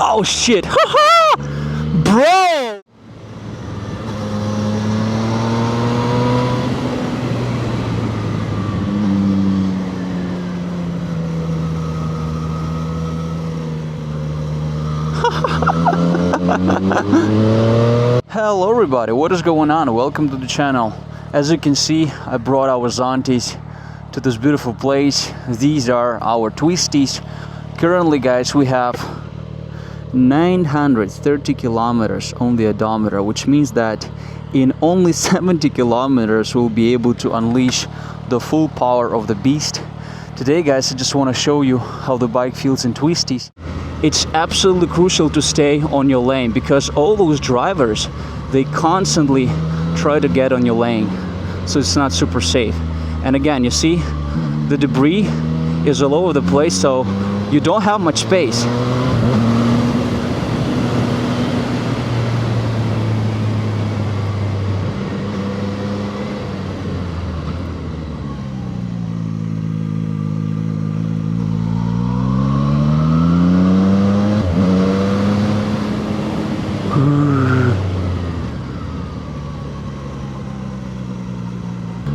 Oh shit! Haha! Bro! Hello everybody, what is going on? Welcome to the channel. As you can see, I brought our Zontes to this beautiful place. These are our Twisties. Currently, guys, we have 930 kilometers on the odometer, which means that in only 70 kilometers we'll be able to unleash the full power of the beast. Today, guys, I just want to show you how the bike feels in Twisties. It's absolutely crucial to stay on your lane because all those drivers, they constantly try to get on your lane, so it's not super safe. And again, you see the debris is all over the place, so you don't have much space.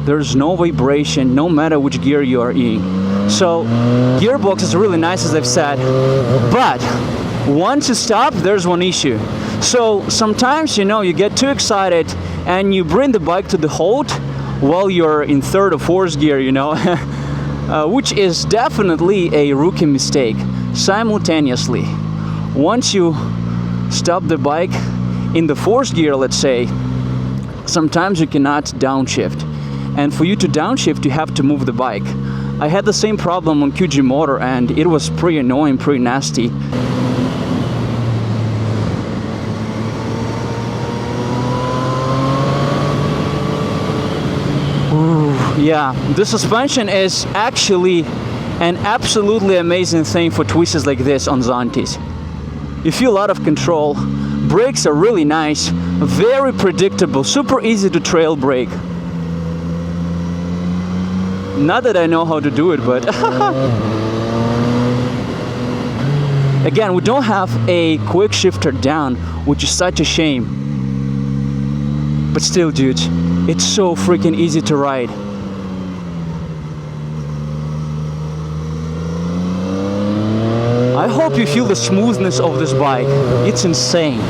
There's no vibration, no matter which gear you are in. So, Gearbox is really nice, as I've said, but once you stop, there's one issue. So, sometimes, you know, you get too excited and you bring the bike to the halt while you're in third or fourth gear, you know, which is definitely a rookie mistake. Simultaneously, once you stop the bike in the fourth gear, let's say, sometimes you cannot downshift. And for you to downshift, you have to move the bike. I had the same problem on QG Motor and it was pretty annoying, pretty nasty. Ooh, yeah, the suspension is actually an absolutely amazing thing for twists like this on Zontes. You feel a lot of control. Brakes are really nice, very predictable, super easy to trail brake. Not that I know how to do it, but again, we don't have a quick shifter down, which is such a shame. But still, dudes, it's so freaking easy to ride. I hope you feel the smoothness of this bike. It's insane.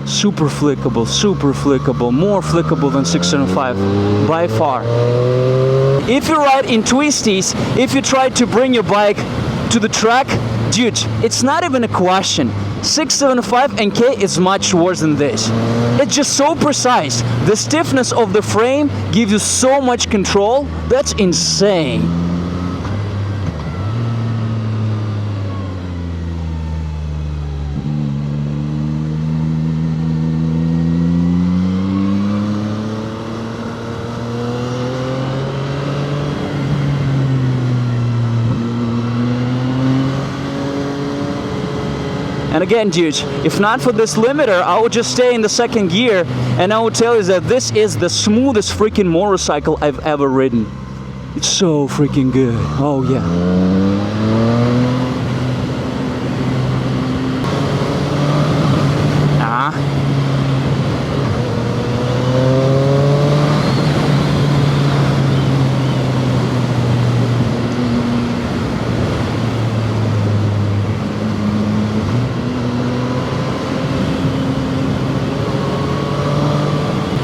Super flickable, more flickable than 605 by far. If you ride in Twisties, if you try to bring your bike to the track, dude, it's not even a question. 675 and K is much worse than this. It's just so precise. The stiffness of the frame gives you so much control. That's insane. And again, dudes, if not for this limiter, I would just stay in the second gear and I would tell you that this is the smoothest freaking motorcycle I've ever ridden. It's so freaking good. Oh yeah.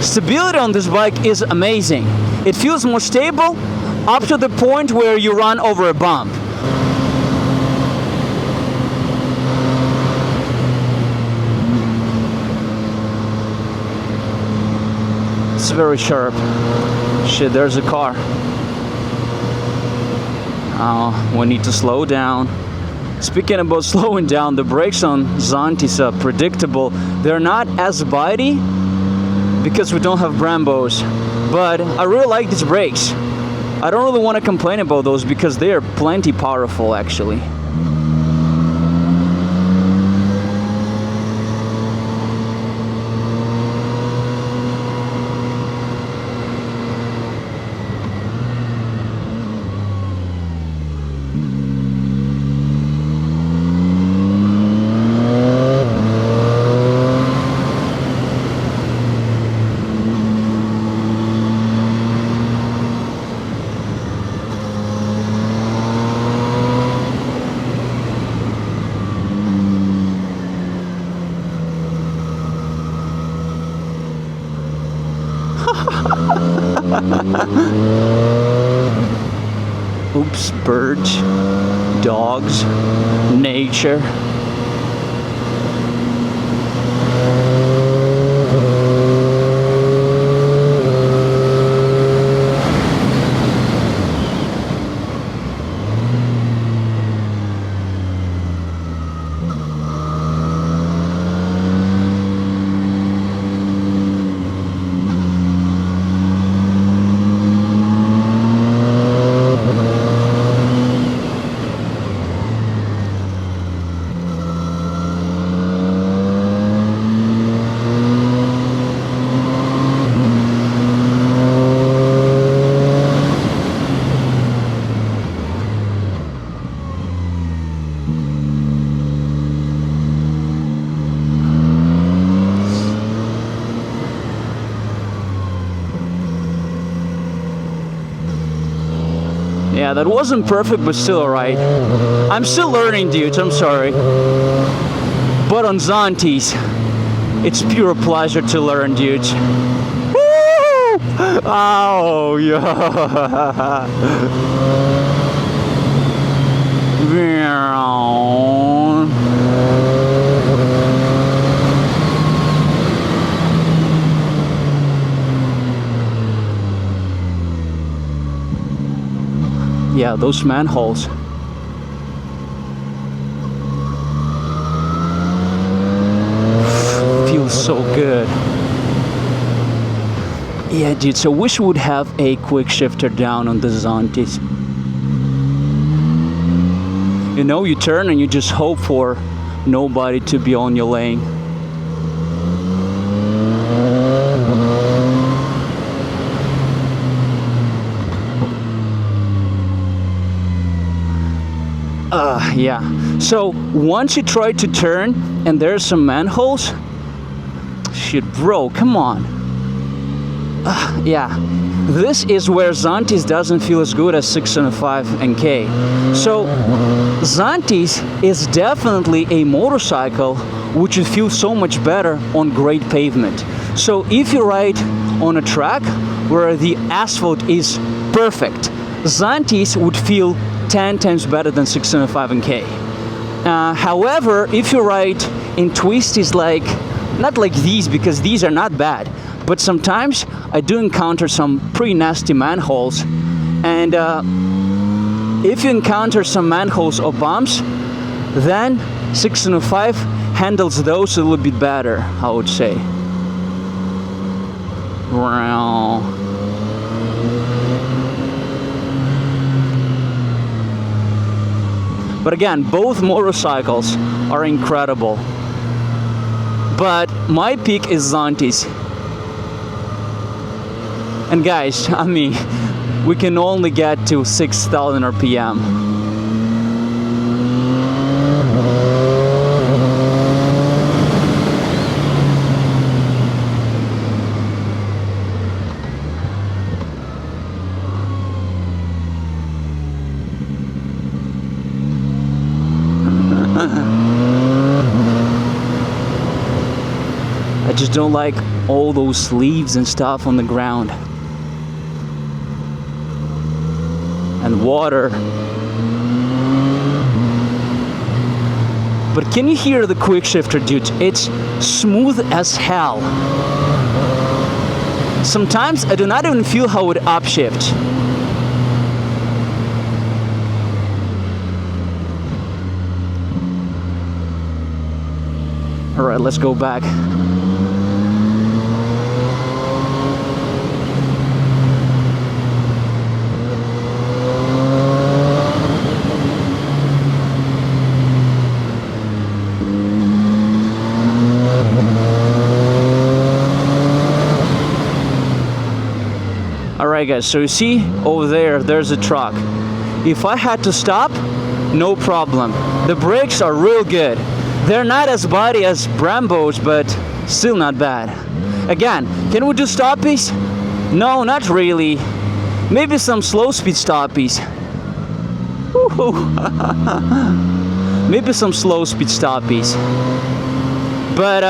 Stability on this bike is amazing. It feels more stable up to the point where you run over a bump. It's very sharp. Shit, there's a car. Oh, we need to slow down. Speaking about slowing down, the brakes on Zontes are predictable. They're not as bitey because we don't have Brambos, but I really like these brakes. I don't really want to complain about those because they are plenty powerful actually. Oops, birds, dogs, nature. Yeah, that wasn't perfect, but still alright. I'm still learning, dudes, I'm sorry. But on Zontes, it's pure pleasure to learn, dudes. Woo! Oh, yeah. Yeah, those manholes. Feels so good. Yeah, dude, so wish we would have a quick shifter down on the Zontes. You know, you turn and you just hope for nobody to be on your lane. Yeah. So once you try to turn and there's some manholes, shit, bro, come on. Yeah. This is where Zontes doesn't feel as good as 605 and K. So Zontes is definitely a motorcycle which would feel so much better on great pavement. So if you ride on a track where the asphalt is perfect, Zontes would feel 10 times better than 605 and K. However, if you ride in Twisties, like, not like these, because these are not bad, but sometimes I do encounter some pretty nasty manholes, and if you encounter some manholes or bumps, then 605 handles those a little bit better, I would say. Wow. But again, both motorcycles are incredible. But my pick is Zontes. And guys, I mean, we can only get to 6,000 RPM. I just don't like all those leaves and stuff on the ground. And water. But can you hear the quick shifter, dude? It's smooth as hell. Sometimes I do not even feel how it upshift. Alright, let's go back. Alright guys, so you see over there's a truck. If I had to stop, no problem. The brakes are real good. They're not as body as Brembo's, but still not bad. Again, can we do stoppies? No, not really. Maybe some slow speed stoppies. Maybe some slow speed stoppies. But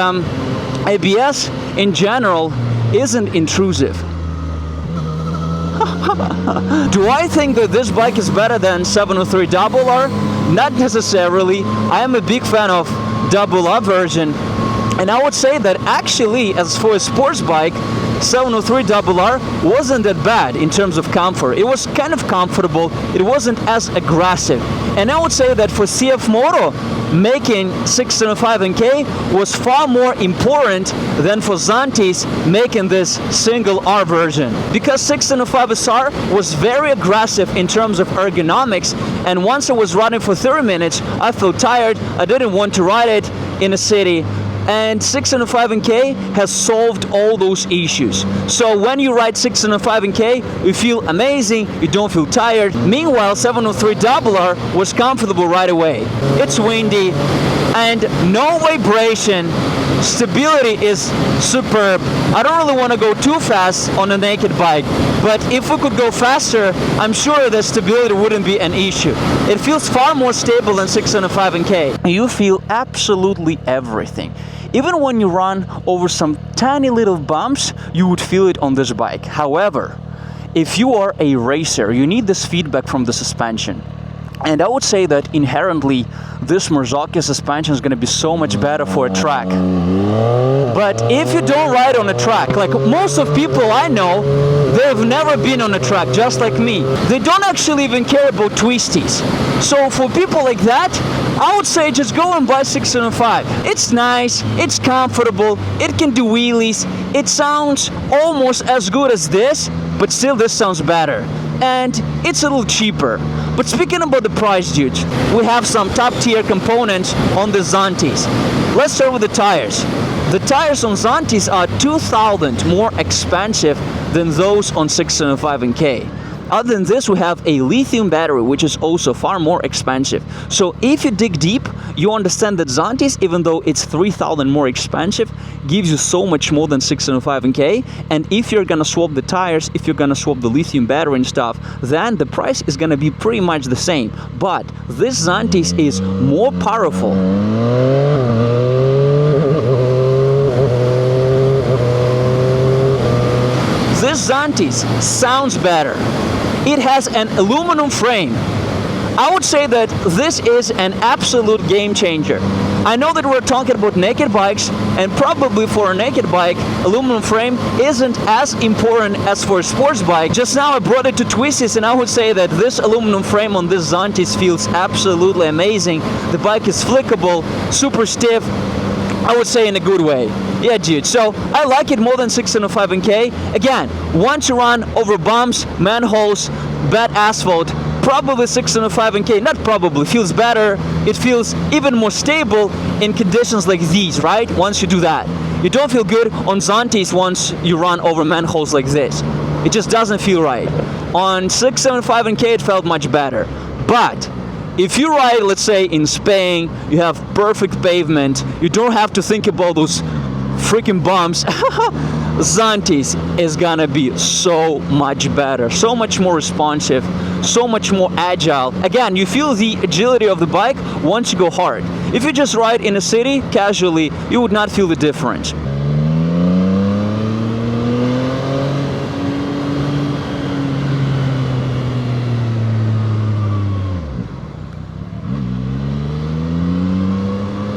ABS in general isn't intrusive. Do I think that this bike is better than 703R? Not necessarily. I am a big fan of RR version, and I would say that actually, as for a sports bike, 703RR wasn't that bad in terms of comfort. It was kind of comfortable. It wasn't as aggressive. And I would say that for CF Moto, making 675NK was far more important than for ZONTES making this single R version. Because 675SR was very aggressive in terms of ergonomics, and once I was riding for 30 minutes, I felt tired. I didn't want to ride it in a city. And 675NK has solved all those issues. So when you ride 675NK, you feel amazing, you don't feel tired. Meanwhile, 703RR was comfortable right away. It's windy and no vibration. Stability is superb. I don't really want to go too fast on a naked bike, but if we could go faster, I'm sure that stability wouldn't be an issue. It feels far more stable than 605NK. You feel absolutely everything. Even when you run over some tiny little bumps, you would feel it on this bike. However, if you are a racer, you need this feedback from the suspension. And I would say that inherently, this Marzocchi suspension is going to be so much better for a track. But if you don't ride on a track, like most of people I know, they've never been on a track, just like me. They don't actually even care about twisties. So for people like that, I would say just go and buy 605. It's nice, it's comfortable, it can do wheelies, it sounds almost as good as this, but still this sounds better. And it's a little cheaper. But speaking about the price, dudes, we have some top tier components on the ZONTES. Let's start with the tires. The tires on ZONTES are 2,000 more expensive than those on 675NK. Other than this, we have a lithium battery, which is also far more expensive. So if you dig deep, you understand that ZONTES, even though it's 3,000 more expensive, gives you so much more than 675NK. And if you're gonna swap the tires, if you're gonna swap the lithium battery and stuff, then the price is gonna be pretty much the same. But this ZONTES is more powerful. This ZONTES sounds better. It has an aluminum frame. I would say that this is an absolute game changer. I know that we're talking about naked bikes, and probably for a naked bike, aluminum frame isn't as important as for a sports bike. Just now I brought it to Twisties, and I would say that this aluminum frame on this ZONTES feels absolutely amazing. The bike is flickable, super stiff, I would say in a good way. Yeah, dude, so I like it more than 605NK. Again, once you run over bumps, manholes, bad asphalt, probably 605NK, not probably, feels better. It feels even more stable in conditions like these, right? Once you do that. You don't feel good on ZONTES once you run over manholes like this. It just doesn't feel right. On 675NK, it felt much better. But if you ride, let's say, in Spain, you have perfect pavement, you don't have to think about those freaking bumps, ZONTES is gonna be so much better, so much more responsive, so much more agile. Again, you feel the agility of the bike once you go hard. If you just ride in a city casually, you would not feel the difference.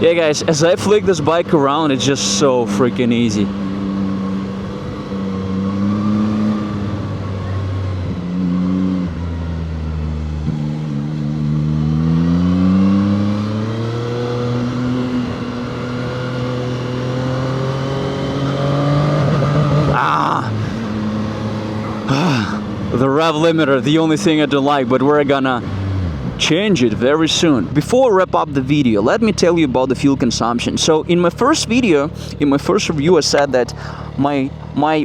Yeah guys, as I flick this bike around, it's just so freaking easy. The rev limiter, the only thing I don't like, but we're gonna change it very soon. Before I wrap up the video, let me tell you about the fuel consumption. So in my first video, in my first review, I said that my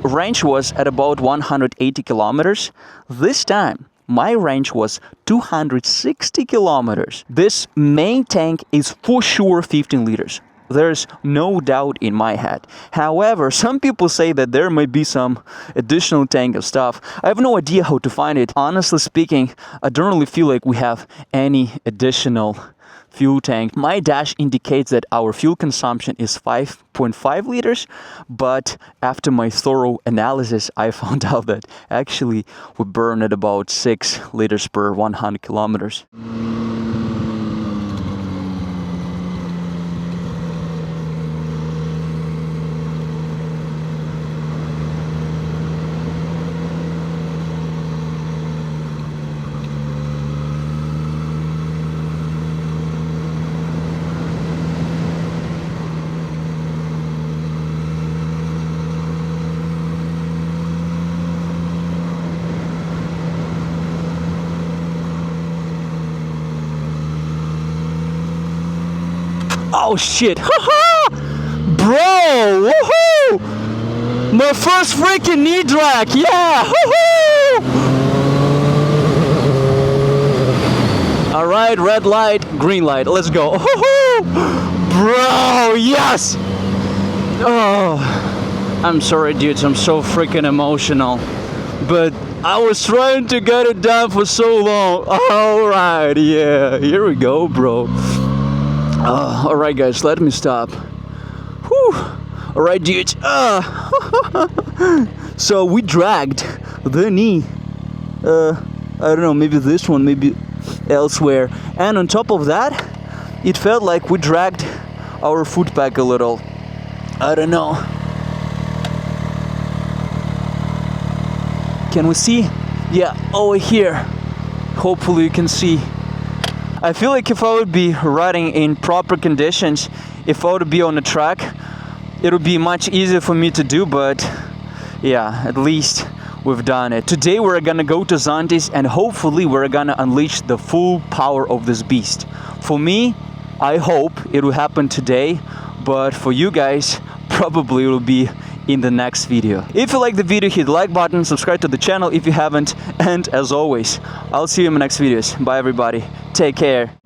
range was at about 180 kilometers. This time, my range was 260 kilometers. This main tank is for sure 15 liters. There's no doubt in my head. However, some people say that there might be some additional tank of stuff. I have no idea how to find it. Honestly speaking, I don't really feel like we have any additional fuel tank. My dash indicates that our fuel consumption is 5.5 liters, but after my thorough analysis, I found out that actually we burn at about 6 liters per 100 kilometers. Oh shit! Haha! Bro! Woohoo! My first freaking knee drag! Yeah! Woohoo! Alright, red light, green light. Let's go. Woohoo! Bro! Yes! Oh, I'm sorry, dudes. I'm so freaking emotional. But I was trying to get it done for so long. Alright, yeah. Here we go, bro. Alright guys, let me stop. Whew. Alright dudes. So we dragged the knee. I don't know, maybe this one, maybe elsewhere. And on top of that, it felt like we dragged our foot back a little. I don't know. Can we see? Yeah, over here. Hopefully you can see. I feel like if I would be riding in proper conditions, if I would be on the track, it would be much easier for me to do, but yeah, at least we've done it. Today we're gonna go to Zontes and hopefully we're gonna unleash the full power of this beast. For me, I hope it will happen today, but for you guys, probably it will be in the next video. If you like the video, hit the like button, subscribe to the channel if you haven't, and as always, I'll see you in my next videos. Bye everybody, take care.